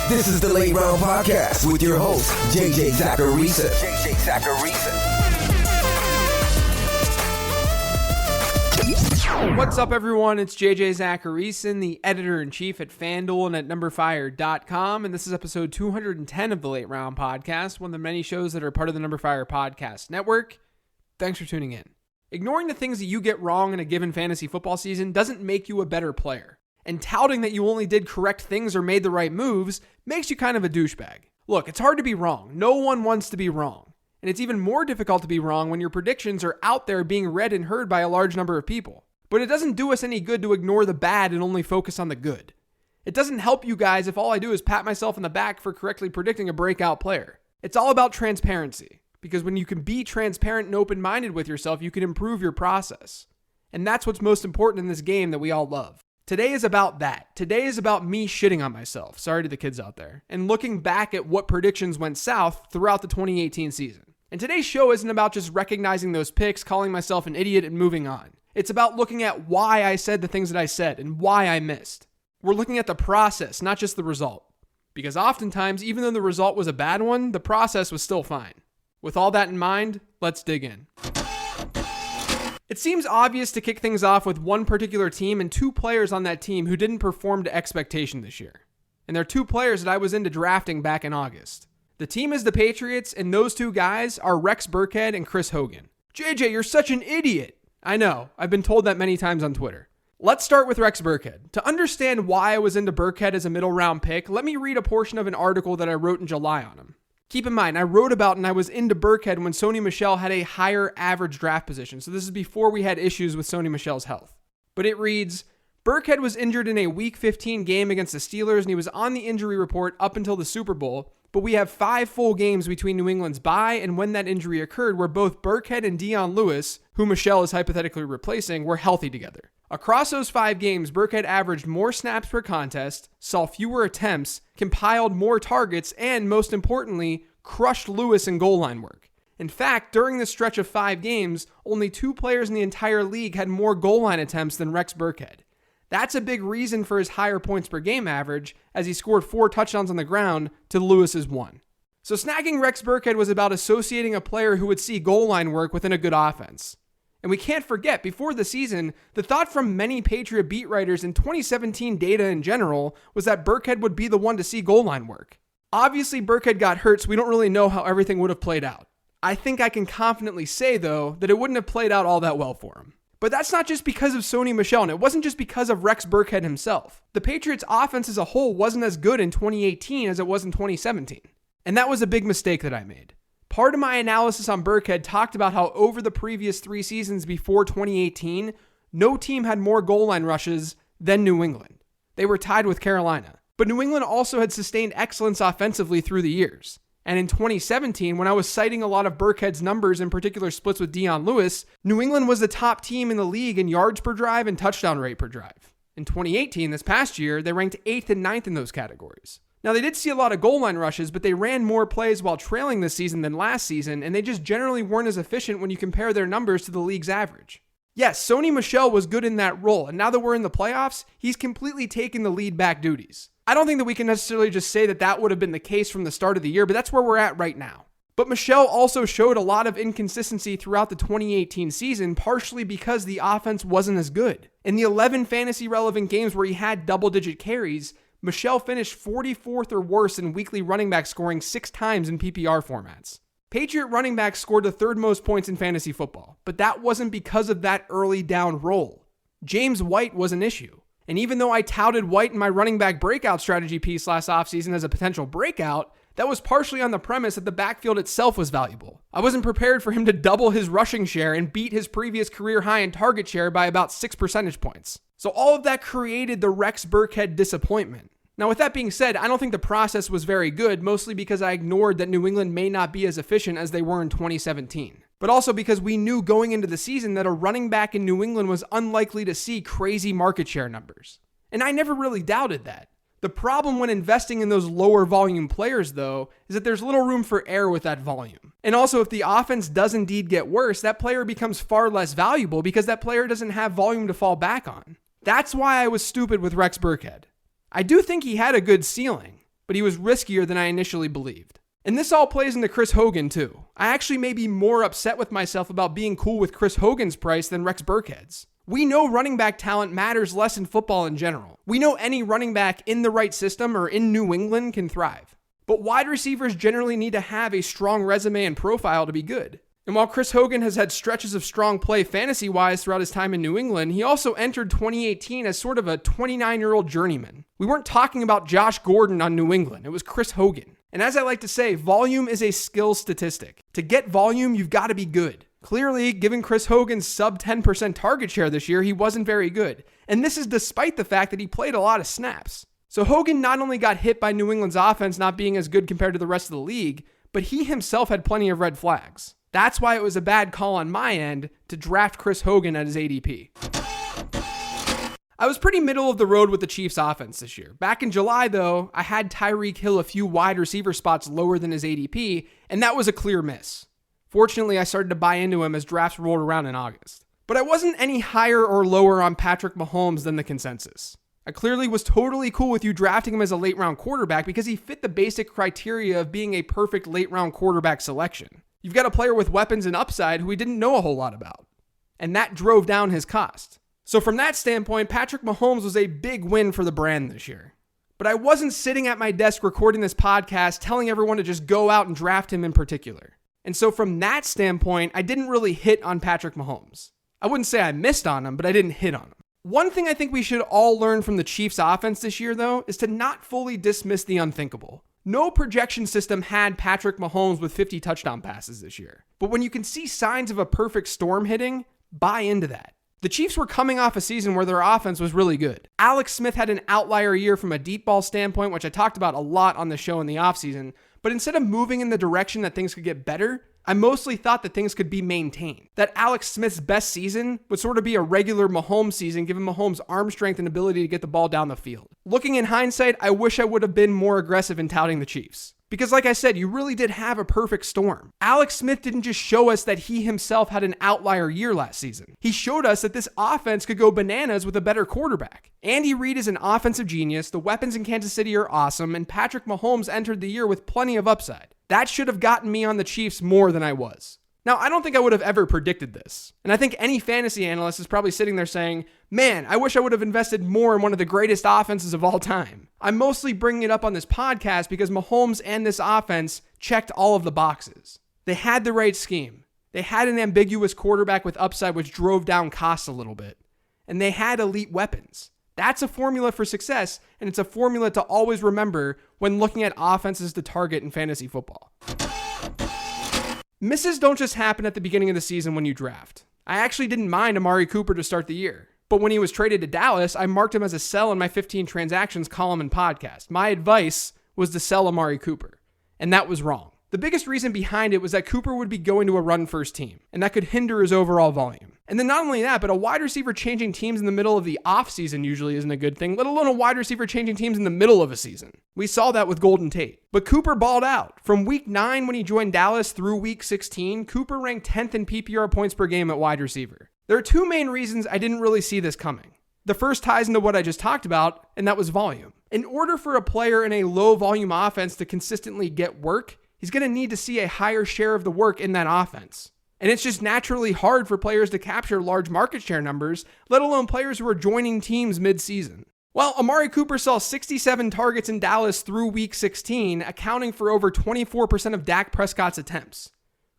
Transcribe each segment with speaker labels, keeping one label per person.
Speaker 1: This is the Late Round Podcast with your host, JJ Zacharisa.
Speaker 2: What's up, everyone? It's JJ Zacharisa, the editor-in-chief at FanDuel and at NumberFire.com, and this is episode 210 of the Late Round Podcast, one of the many shows that are part of the NumberFire Podcast Network. Thanks for tuning in. Ignoring the things that you get wrong in a given fantasy football season doesn't make you a better player. And touting that you only did correct things or made the right moves makes you kind of a douchebag. Look, it's hard to be wrong. No one wants to be wrong. And it's even more difficult to be wrong when your predictions are out there being read and heard by a large number of people. But it doesn't do us any good to ignore the bad and only focus on the good. It doesn't help you guys if all I do is pat myself on the back for correctly predicting a breakout player. It's all about transparency. Because when you can be transparent and open-minded with yourself, you can improve your process. And that's what's most important in this game that we all love. Today is about that. Today is about me shitting on myself, sorry to the kids out there, and looking back at what predictions went south throughout the 2018 season. And today's show isn't about just recognizing those picks, calling myself an idiot, and moving on. It's about looking at why I said the things that I said and why I missed. We're looking at the process, not just the result. Because oftentimes, even though the result was a bad one, the process was still fine. With all that in mind, let's dig in. It seems obvious to kick things off with one particular team and two players on that team who didn't perform to expectation this year. And they're two players that I was into drafting back in August. The team is the Patriots, and those two guys are Rex Burkhead and Chris Hogan. JJ, you're such an idiot. I know, I've been told that many times on Twitter. Let's start with Rex Burkhead. To understand why I was into Burkhead as a middle round pick, let me read a portion of an article that I wrote in July on him. Keep in mind, I wrote about and I was into Burkhead when Sony Michel had a higher average draft position, so this is before we had issues with Sony Michel's health. But it reads, Burkhead was injured in a Week 15 game against the Steelers, and he was on the injury report up until the Super Bowl, but we have 5 full games between New England's bye and when that injury occurred where both Burkhead and Dion Lewis, who Michel is hypothetically replacing, were healthy together. Across those 5 games, Burkhead averaged more snaps per contest, saw fewer attempts, compiled more targets, and most importantly, crushed Lewis in goal line work. In fact, during this stretch of 5 games, only 2 players in the entire league had more goal line attempts than Rex Burkhead. That's a big reason for his higher points per game average, as he scored 4 touchdowns on the ground to Lewis's 1. So snagging Rex Burkhead was about associating a player who would see goal line work within a good offense. And we can't forget, before the season, the thought from many Patriot beat writers in 2017 data in general was that Burkhead would be the one to see goal line work. Obviously, Burkhead got hurt, so we don't really know how everything would have played out. I think I can confidently say, though, that it wouldn't have played out all that well for him. But that's not just because of Sony Michel, and it wasn't just because of Rex Burkhead himself. The Patriots' offense as a whole wasn't as good in 2018 as it was in 2017. And that was a big mistake that I made. Part of my analysis on Burkhead talked about how over the previous 3 seasons before 2018, no team had more goal line rushes than New England. They were tied with Carolina. But New England also had sustained excellence offensively through the years. And in 2017, when I was citing a lot of Burkhead's numbers, in particular splits with Dion Lewis, New England was the top team in the league in yards per drive and touchdown rate per drive. In 2018, this past year, they ranked 8th and 9th in those categories. Now, they did see a lot of goal line rushes, but they ran more plays while trailing this season than last season, and they just generally weren't as efficient when you compare their numbers to the league's average. Yes, Sony Michel was good in that role, and now that we're in the playoffs, he's completely taken the lead back duties. I don't think that we can necessarily just say that that would have been the case from the start of the year, but that's where we're at right now. But Michel also showed a lot of inconsistency throughout the 2018 season, partially because the offense wasn't as good. In the 11 fantasy-relevant games where he had double-digit carries, Michel finished 44th or worse in weekly running back scoring 6 times in PPR formats. Patriot running backs scored the 3rd most points in fantasy football, but that wasn't because of that early down role. James White was an issue. And even though I touted White in my running back breakout strategy piece last offseason as a potential breakout, that was partially on the premise that the backfield itself was valuable. I wasn't prepared for him to double his rushing share and beat his previous career high in target share by about 6 percentage points. So all of that created the Rex Burkhead disappointment. Now, with that being said, I don't think the process was very good, mostly because I ignored that New England may not be as efficient as they were in 2017. But also because we knew going into the season that a running back in New England was unlikely to see crazy market share numbers. And I never really doubted that. The problem when investing in those lower volume players, though, is that there's little room for error with that volume. And also, if the offense does indeed get worse, that player becomes far less valuable because that player doesn't have volume to fall back on. That's why I was stupid with Rex Burkhead. I do think he had a good ceiling, but he was riskier than I initially believed. And this all plays into Chris Hogan too. I actually may be more upset with myself about being cool with Chris Hogan's price than Rex Burkhead's. We know running back talent matters less in football in general. We know any running back in the right system or in New England can thrive. But wide receivers generally need to have a strong resume and profile to be good. And while Chris Hogan has had stretches of strong play fantasy-wise throughout his time in New England, he also entered 2018 as sort of a 29-year-old journeyman. We weren't talking about Josh Gordon on New England. It was Chris Hogan. And as I like to say, volume is a skill statistic. To get volume, you've got to be good. Clearly, given Chris Hogan's sub 10% target share this year, he wasn't very good. And this is despite the fact that he played a lot of snaps. So Hogan not only got hit by New England's offense not being as good compared to the rest of the league, but he himself had plenty of red flags. That's why it was a bad call on my end to draft Chris Hogan at his ADP. I was pretty middle of the road with the Chiefs offense this year. Back in July, though, I had Tyreek Hill a few wide receiver spots lower than his ADP, and that was a clear miss. Fortunately, I started to buy into him as drafts rolled around in August. But I wasn't any higher or lower on Patrick Mahomes than the consensus. I clearly was totally cool with you drafting him as a late round quarterback because he fit the basic criteria of being a perfect late round quarterback selection. You've got a player with weapons and upside who we didn't know a whole lot about. And that drove down his cost. So from that standpoint, Patrick Mahomes was a big win for the brand this year. But I wasn't sitting at my desk recording this podcast telling everyone to just go out and draft him in particular. And so from that standpoint, I didn't really hit on Patrick Mahomes. I wouldn't say I missed on him, but I didn't hit on him. One thing I think we should all learn from the Chiefs offense this year, though, is to not fully dismiss the unthinkable. No projection system had Patrick Mahomes with 50 touchdown passes this year. But when you can see signs of a perfect storm hitting, buy into that. The Chiefs were coming off a season where their offense was really good. Alex Smith had an outlier year from a deep ball standpoint, which I talked about a lot on the show in the offseason. But instead of moving in the direction that things could get better, I mostly thought that things could be maintained. That Alex Smith's best season would sort of be a regular Mahomes season, given Mahomes' arm strength and ability to get the ball down the field. Looking in hindsight, I wish I would have been more aggressive in touting the Chiefs. Because like I said, you really did have a perfect storm. Alex Smith didn't just show us that he himself had an outlier year last season. He showed us that this offense could go bananas with a better quarterback. Andy Reid is an offensive genius, the weapons in Kansas City are awesome, and Patrick Mahomes entered the year with plenty of upside. That should have gotten me on the Chiefs more than I was. Now, I don't think I would have ever predicted this. And I think any fantasy analyst is probably sitting there saying, man, I wish I would have invested more in one of the greatest offenses of all time. I'm mostly bringing it up on this podcast because Mahomes and this offense checked all of the boxes. They had the right scheme. They had an ambiguous quarterback with upside which drove down costs a little bit. And they had elite weapons. That's a formula for success, and it's a formula to always remember when looking at offenses to target in fantasy football. Misses don't just happen at the beginning of the season when you draft. I actually didn't mind Amari Cooper to start the year. But when he was traded to Dallas, I marked him as a sell in my 15 transactions column and podcast. My advice was to sell Amari Cooper. And that was wrong. The biggest reason behind it was that Cooper would be going to a run-first team, and that could hinder his overall volume. And then not only that, but a wide receiver changing teams in the middle of the offseason usually isn't a good thing, let alone a wide receiver changing teams in the middle of a season. We saw that with Golden Tate. But Cooper balled out. From week 9 when he joined Dallas through week 16, Cooper ranked 10th in PPR points per game at wide receiver. There are two main reasons I didn't really see this coming. The first ties into what I just talked about, and that was volume. In order for a player in a low volume offense to consistently get work, he's going to need to see a higher share of the work in that offense. And it's just naturally hard for players to capture large market share numbers, let alone players who are joining teams mid-season. Well, Amari Cooper saw 67 targets in Dallas through week 16, accounting for over 24% of Dak Prescott's attempts.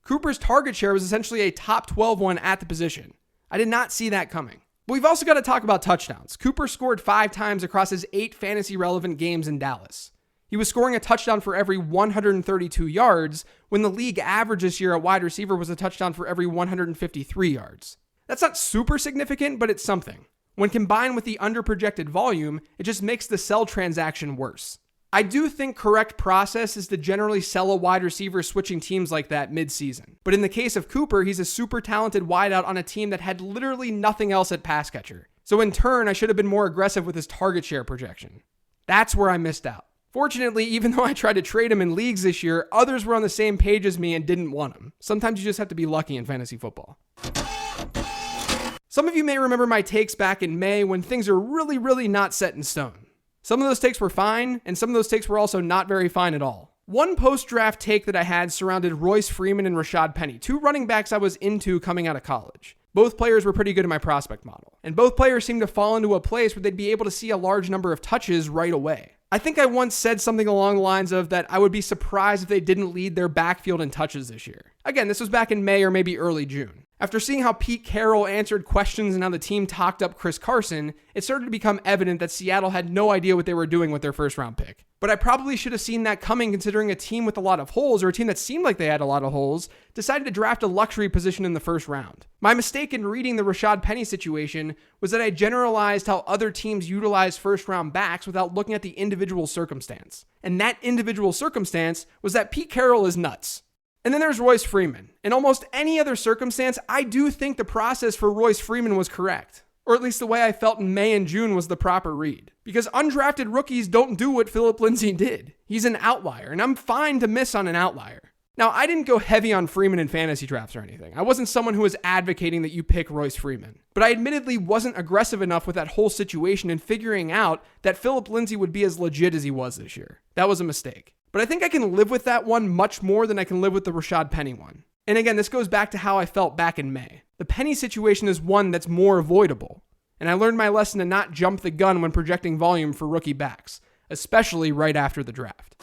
Speaker 2: Cooper's target share was essentially a top 12 one at the position. I did not see that coming. But we've also got to talk about touchdowns. Cooper scored 5 times across his 8 fantasy-relevant games in Dallas. He was scoring a touchdown for every 132 yards, when the league average this year at wide receiver was a touchdown for every 153 yards. That's not super significant, but it's something. When combined with the underprojected volume, it just makes the sell transaction worse. I do think correct process is to generally sell a wide receiver switching teams like that mid-season. But in the case of Cooper, he's a super talented wideout on a team that had literally nothing else at pass catcher. So in turn, I should have been more aggressive with his target share projection. That's where I missed out. Fortunately, even though I tried to trade him in leagues this year, others were on the same page as me and didn't want him. Sometimes you just have to be lucky in fantasy football. Some of you may remember my takes back in May when things are really not set in stone. Some of those takes were fine, and some of those takes were also not very fine at all. One post-draft take that I had surrounded Royce Freeman and Rashad Penny, two running backs I was into coming out of college. Both players were pretty good in my prospect model, and both players seemed to fall into a place where they'd be able to see a large number of touches right away. I think I once said something along the lines of that I would be surprised if they didn't lead their backfield in touches this year. Again, this was back in May or maybe early June. After seeing how Pete Carroll answered questions and how the team talked up Chris Carson, it started to become evident that Seattle had no idea what they were doing with their first round pick. But I probably should have seen that coming, considering a team with a lot of holes, or a team that seemed like they had a lot of holes, decided to draft a luxury position in the first round. My mistake in reading the Rashad Penny situation was that I generalized how other teams utilize first round backs without looking at the individual circumstance. And that individual circumstance was that Pete Carroll is nuts. And then there's Royce Freeman. In almost any other circumstance, I do think the process for Royce Freeman was correct. Or at least the way I felt in May and June was the proper read. Because undrafted rookies don't do what Phillip Lindsay did. He's an outlier, and I'm fine to miss on an outlier. Now, I didn't go heavy on Freeman in fantasy drafts or anything. I wasn't someone who was advocating that you pick Royce Freeman. But I admittedly wasn't aggressive enough with that whole situation in figuring out that Phillip Lindsay would be as legit as he was this year. That was a mistake. But I think I can live with that one much more than I can live with the Rashad Penny one. And again, this goes back to how I felt back in May. The Penny situation is one that's more avoidable. And I learned my lesson to not jump the gun when projecting volume for rookie backs, especially right after the draft.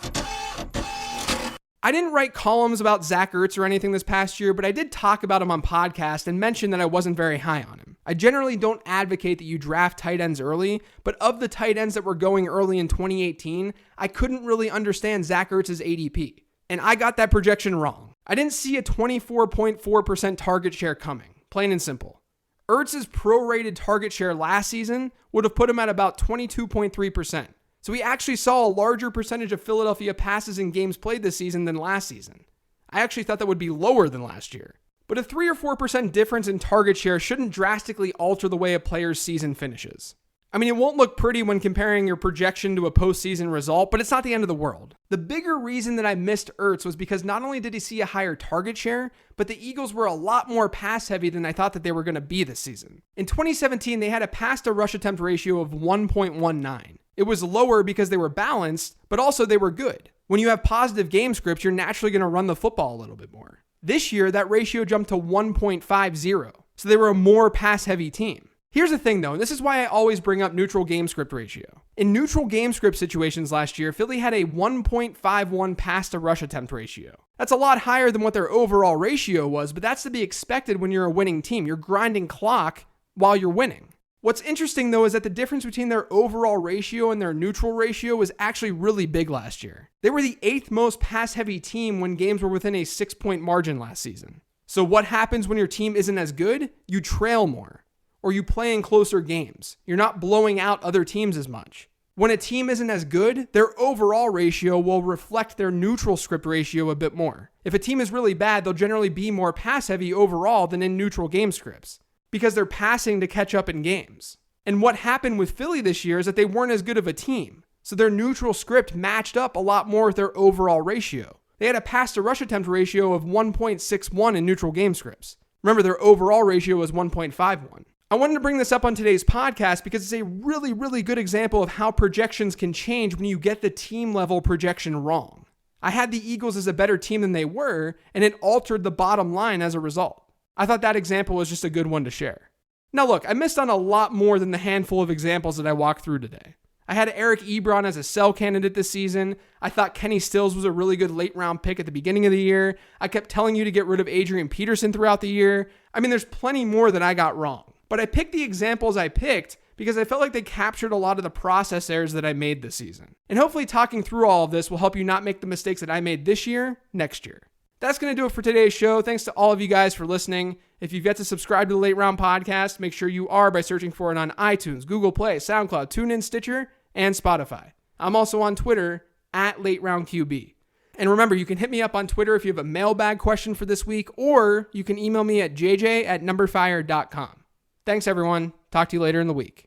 Speaker 2: I didn't write columns about Zach Ertz or anything this past year, but I did talk about him on podcast and mention that I wasn't very high on him. I generally don't advocate that you draft tight ends early, but of the tight ends that were going early in 2018, I couldn't really understand Zach Ertz's ADP. And I got that projection wrong. I didn't see a 24.4% target share coming, plain and simple. Ertz's prorated target share last season would have put him at about 22.3%. So we actually saw a larger percentage of Philadelphia passes in games played this season than last season. I actually thought that would be lower than last year. But a 3 or 4% difference in target share shouldn't drastically alter the way a player's season finishes. I mean, it won't look pretty when comparing your projection to a postseason result, but it's not the end of the world. The bigger reason that I missed Ertz was because not only did he see a higher target share, but the Eagles were a lot more pass heavy than I thought that they were going to be this season. In 2017, they had a pass to rush attempt ratio of 1.19. It was lower because they were balanced, but also they were good. When you have positive game scripts, you're naturally going to run the football a little bit more. This year, that ratio jumped to 1.50, so they were a more pass-heavy team. Here's the thing, though, and this is why I always bring up neutral game script ratio. In neutral game script situations last year, Philly had a 1.51 pass-to-rush attempt ratio. That's a lot higher than what their overall ratio was, but that's to be expected when you're a winning team. You're grinding clock while you're winning. What's interesting, though, is that the difference between their overall ratio and their neutral ratio was actually really big last year. They were the 8th most pass-heavy team when games were within a 6-point margin last season. So what happens when your team isn't as good? You trail more, or you play in closer games. You're not blowing out other teams as much. When a team isn't as good, their overall ratio will reflect their neutral script ratio a bit more. If a team is really bad, they'll generally be more pass-heavy overall than in neutral game scripts, because they're passing to catch up in games. And what happened with Philly this year is that they weren't as good of a team, so their neutral script matched up a lot more with their overall ratio. They had a pass-to-rush attempt ratio of 1.61 in neutral game scripts. Remember, their overall ratio was 1.51. I wanted to bring this up on today's podcast because it's a really, really good example of how projections can change when you get the team-level projection wrong. I had the Eagles as a better team than they were, and it altered the bottom line as a result. I thought that example was just a good one to share. Now look, I missed on a lot more than the handful of examples that I walked through today. I had Eric Ebron as a sell candidate this season. I thought Kenny Stills was a really good late round pick at the beginning of the year. I kept telling you to get rid of Adrian Peterson throughout the year. I mean, there's plenty more that I got wrong. But I picked the examples I picked because I felt like they captured a lot of the process errors that I made this season. And hopefully talking through all of this will help you not make the mistakes that I made this year, next year. That's going to do it for today's show. Thanks to all of you guys for listening. If you've yet to subscribe to the Late Round Podcast, make sure you are by searching for it on iTunes, Google Play, SoundCloud, TuneIn, Stitcher, and Spotify. I'm also on Twitter at LateRoundQB. And remember, you can hit me up on Twitter if you have a mailbag question for this week, or you can email me at jj@numberfire.com. Thanks, everyone. Talk to you later in the week.